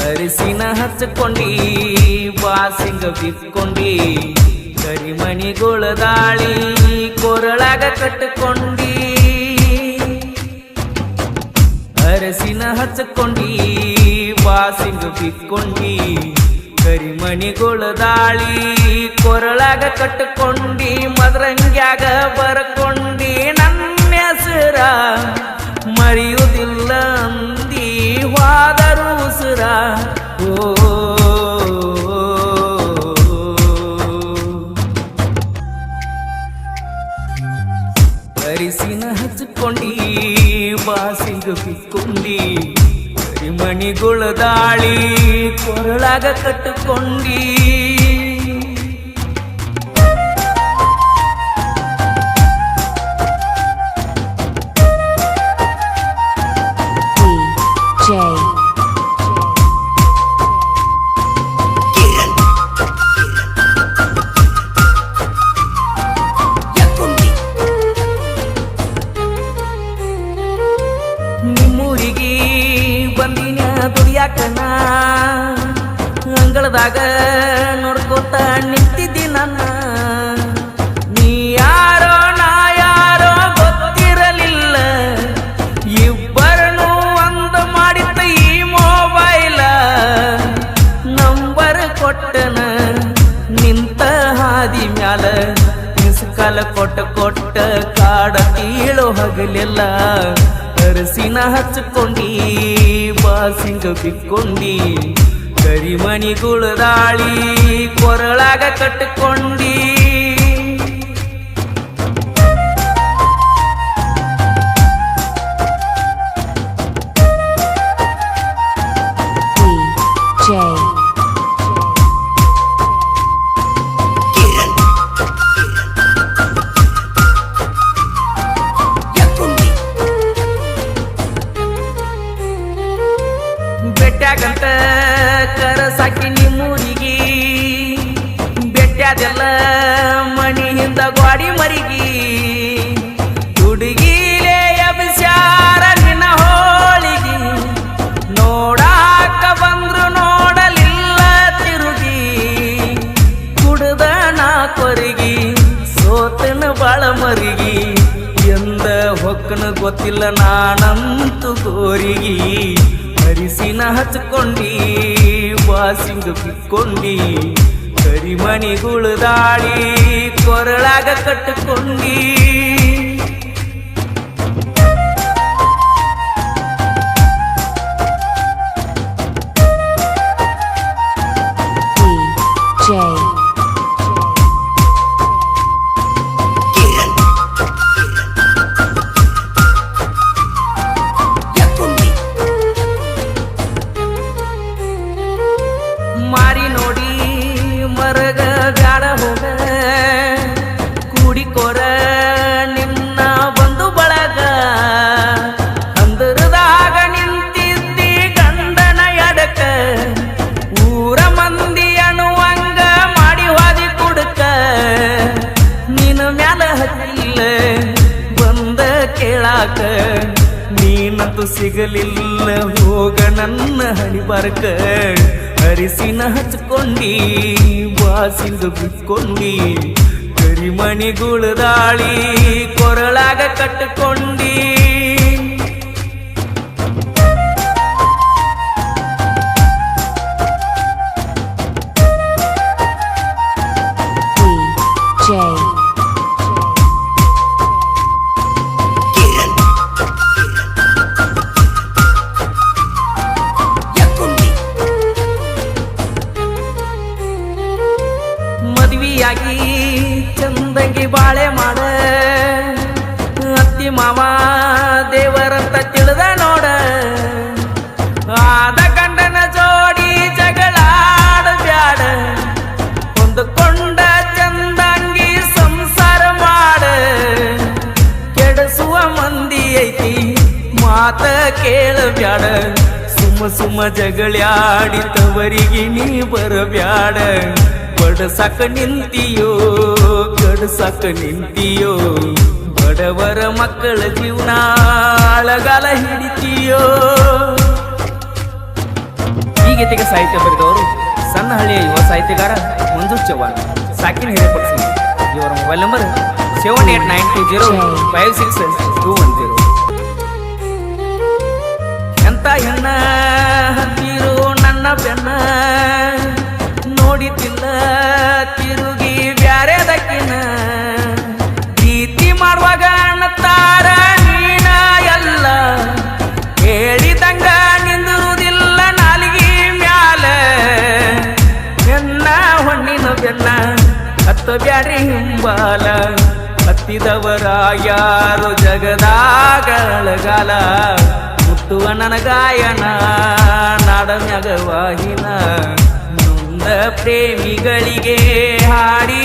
ಅರಿಸಿನ ಹಚ್ಕೊಂಡಿ ಬಾಸಿಂಗ ಬಿಕ್ಕೊಂಡಿ ಕರಿಮಣಿಗಳ ದಾಳಿ ಕೊರಳಾಗ ಕಟ್ಟಕೊಂಡಿ ಅರಸಿನ ಹಚ್ಕೊಂಡಿ ಬಾಸಿಂಗ ಬಿಕ್ಕೊಂಡಿ ಕರಿಮಣಿಗಳ ದಾಳಿ ಕೊರಳಾಗ ಕಟ್ಟಕೊಂಡಿ ಮದರಂಗ್ಯಾಗ ಬರ್ಕೊಂಡಿ ನನ್ನ ಹೆಸರ ಮರೆಯುವುದಿಲ್ಲ ಅಂದಿ ವಾದರು ಉಸುರ ಅರಿಸಿನ ಹಚ್ಕೊಂಡಿ ಬಾಸಿಂಗ ಬಿಕ್ಕೊಂಡಿ ಕರಿಮಣಿಗಳ ದಾಳಿ ಕೊರಳಾಗ ಕಟ್ಟಕೊಂಡಿ ನಿಮ್ಮೂರಿಗೆ ಬಂದಿನ ದುಡಿಯಾಕನ ಅಂಗಳದಾಗ ನೋಡ್ಕೋತ ನಿಂತಿದ್ದಿ ನನ್ನ ನೀ ಯಾರೋ ನಾ ಯಾರೋ ಗೊತ್ತಿರಲಿಲ್ಲ ಇಬ್ಬರನು ಒಂದು ಮಾಡಿತ್ತ ಈ ಮೊಬೈಲ ನಂಬರ್ ಕೊಟ್ಟನ ನಿಂತ ಹಾದಿ ಮ್ಯಾಲ ಮಿಸ್ಕಾಲ ಕೊಟ್ಟ ಕಾಡ ತೀಳೋ ಹಗಲೆಲ್ಲ ಅರಸಿನ ಹಚ್ಕೊಂಡಿ ಬಾಸಿಂಗ ಬಿಕ್ಕೊಂಡಿ ಕರಿಮಣಿಗಳ ದಾಳಿ ಕೊರಳಾಗ ಕಟ್ಟಕೊಂಡಿ ಬೆಟ್ಟಾಗಂತ ಕರಸಾಕಿ ನಿಮ್ಮೂರಿಗೆ ಬೆಟ್ಟಾದೆಲ್ಲ ಮಣಿ ಹಿಂದ ಗೋಡಿ ಮರಿಗಿ ಹುಡುಗಿಲೇ ಅಭಿಸಾರ ನಿನ್ನ ಹೋಳಿಗಿ ನೋಡಾಕ ಬಂದ್ರು ನೋಡಲಿಲ್ಲ ತಿರುಗಿ ಕುಡ್ದ ನಾ ಕೊರಗಿ ಸೋತನ ಬಾಳ ಮರಿಗಿ ಎಂದ ಹೊಕ್ಕನ ಗೊತ್ತಿಲ್ಲ ನಾನಂತು ಗೋರಿಗಿ ಅರಿಸಿನ ಹಚ್ಕೊಂಡಿ ಬಾಸಿಂಗ ಬಿಕ್ಕೊಂಡಿ ಕರಿಮಣಿಗಳ ದಾಳಿ ಕೊರಳಾಗ ಕಟ್ಟಕೊಂಡಿ ಮಾರಿ ನೋಡಿ ಮರಗ ಬ್ಯಾಡ ಹೋಗ ಕೂಡಿಕೋರ ನಿನ್ನ ಬಂದು ಬಳಗ ಅಂದರದಾಗ ನಿಂತಿದ್ದಿ ಗಂಡನ ಎಡಕ ಊರ ಮಂದಿ ಅಣುವಂಗ ಮಾಡಿ ಹಾದಿ ಕುಡಕ ನಿನ್ನ ಮ್ಯಾಲ ಹತ್ತಿಲ್ಲ ಬಂದ ಕೇಳಾಕ ನೀನಂತೂ ಸಿಗಲಿಲ್ಲ ಹೋಗ ನನ್ನ ಹಣಿಬಾರಕ ಅರಿಸಿನ ಹಚ್ಕೊಂಡಿ ಬಾಸಿಂಗ ಬಿಕ್ಕೊಂಡಿ ಕರಿಮಣಿಗಳ ದಾಳಿ ಕೊರಳಾಗ ಕಟ್ಟಕೊಂಡಿ ಮದುವೆಯಾಗಿ ಚಂದಂಗಿ ಬಾಳೆ ಮಾಡ ಅತ್ತಿ ಮಾವ ದೇವರಂತ ತಿಳಿದ ನೋಡ ಆದ ಗಂಡನ ಜೋಡಿ ಜಗಳಾಡ ಬ್ಯಾಡ ಹೊಂದಕೊಂಡ ಚಂದಂಗಿ ಸಂಸಾರ ಮಾಡ ಕೆಡಸುವ ಮಂದಿ ಐತಿ ಮಾತ ಕೇಳ ಬ್ಯಾಡ ಸುಮ್ಮ ಸುಮ ಜಗಳಾಡಿ ತವರಿಗೆ ನೀ ಬರಬ್ಯಾಡ ಬಡಸಾಕ ನಿಂತಿಯೋ ಕಡಸಾಕ ನಿಂತಿಯೋ ಬಡವರ ಮಕ್ಕಳ ಜೀವನ ಅಳಗಾಲ ಹಿಡಿತೀಯೋ. ಈ ಗೀತೆಗೆ ಸಾಹಿತ್ಯ ಬರೆದವರು ಸಣ್ಣಹಳ್ಳಿಯ ಯುವ ಸಾಹಿತ್ಯಗಾರ ಮಂಜು ಚವ್ಹಾಣ್. ಸಾಕಿನ ಹಿರೇಪಡಿಸಿ ಇವರ ಮೊಬೈಲ್ ನಂಬರ್ 7892056210. ಎಂತ ಹೆಣ್ಣ ಹತ್ತಿರು ನನ್ನ ಬೆನ್ನ ನೋಡಿತಿಲ್ಲ ತಿರುಗಿ ಬ್ಯಾರೆದಕ್ಕಿನ ಪ್ರೀತಿ ಮಾಡುವಾಗ ಅನ್ನತ್ತಾರ ನೀನ ಎಲ್ಲ ಹೇಳಿದಂಗ ನಿಂದಿರುವುದಿಲ್ಲ ನಾಲಿಗೆ ಮ್ಯಾಲ ಬೆನ್ನ ಹೊಣ್ಣಿನ ಬೆನ್ನ ಹತ್ತ ಬ್ಯಾಡ್ರಿ ಹಿಂಬಾಲ ಹತ್ತಿದವರ ಯಾರು ಜಗದಾಗ ಅಳಗಾಲ ಮುಟ್ಟುವ ನನ್ನ ಗಾಯನ ನಾಡಮ್ಯಾಗ ವಾಹಿನ ನೊಂದ ಪ್ರೇಮಿಗಳಿಗೆ ಹಾಡಿ